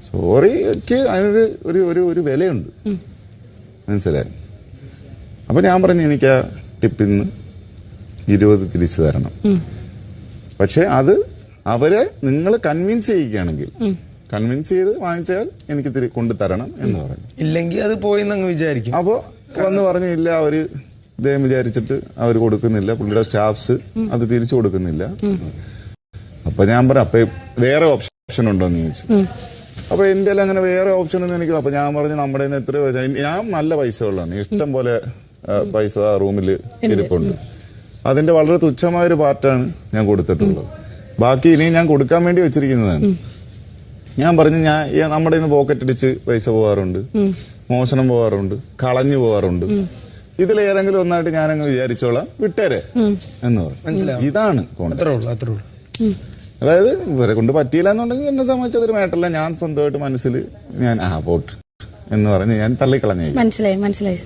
സോറിക്ക് അതിനൊരു ഒരു വിലയുണ്ട്, മനസ്സിലായി. അപ്പൊ ഞാൻ പറഞ്ഞു എനിക്ക് ആ ടിപ്പിന്ന് 20 തിരിച്ചു തരണം. പക്ഷെ അത് അവരെ നിങ്ങൾ കൺവിൻസ് ചെയ്യിക്കുകയാണെങ്കിൽ, കൺവിൻസ് ചെയ്ത് വാങ്ങിച്ചാൽ എനിക്ക് കൊണ്ടു തരണം എന്ന് പറഞ്ഞു. ഇല്ലെങ്കിൽ അത് പോയെന്ന് വിചാരിക്കും. അപ്പോ വന്ന് പറഞ്ഞു ഇല്ല, അവര് ഇദ്ദേഹം വിചാരിച്ചിട്ട് അവർ കൊടുക്കുന്നില്ല, പുള്ളിയുടെ സ്റ്റാഫ്സ് അത് തിരിച്ചു കൊടുക്കുന്നില്ല. അപ്പൊ ഞാൻ പറഞ്ഞു അപ്പൊ വേറെ ഓപ്ഷൻ ഉണ്ടോ എന്ന് ചോദിച്ചു. അപ്പൊ എന്റെ അങ്ങനെ വേറെ ഓപ്ഷൻ ഒന്നും എനിക്ക്. അപ്പൊ ഞാൻ പറഞ്ഞു നമ്മുടെ എത്ര പൈസ, ഞാൻ നല്ല പൈസ ഉള്ളതാണ്, ഇഷ്ടം പോലെ പൈസ റൂമിൽ ഇരിപ്പുണ്ട്. അതിന്റെ വളരെ തുച്ഛമായ ഒരു പാർട്ടാണ് ഞാൻ കൊടുത്തിട്ടുള്ളത്. ബാക്കി ഇനി ഞാൻ കൊടുക്കാൻ വേണ്ടി വെച്ചിരിക്കുന്നതാണ്. ഞാൻ പറഞ്ഞു നമ്മുടെ ഇന്ന് പോക്കറ്റ് അടിച്ച് പൈസ പോകാറുണ്ട്, മോഷണം പോകാറുണ്ട്, കളഞ്ഞു പോകാറുണ്ട്. ഇതിലേതെങ്കിലും ഒന്നായിട്ട് ഞാനങ്ങ് വിചാരിച്ചോളാം, വിട്ടേരെ എന്ന് പറഞ്ഞു. ഇതാണ് കോൺട്രാക്ട്. അതായത് ഇവരെ കൊണ്ട് പറ്റിയില്ല എന്നുണ്ടെങ്കിൽ എന്നെ സംബന്ധിച്ച് അതൊരു മാറ്ററല്ല. ഞാൻ സ്വന്തമായിട്ട് മനസ്സിൽ ഞാൻ പോട്ട് എന്ന് പറഞ്ഞ് ഞാൻ തള്ളിക്കളഞ്ഞു. മനസ്സിലായി. മനസ്സിലായി.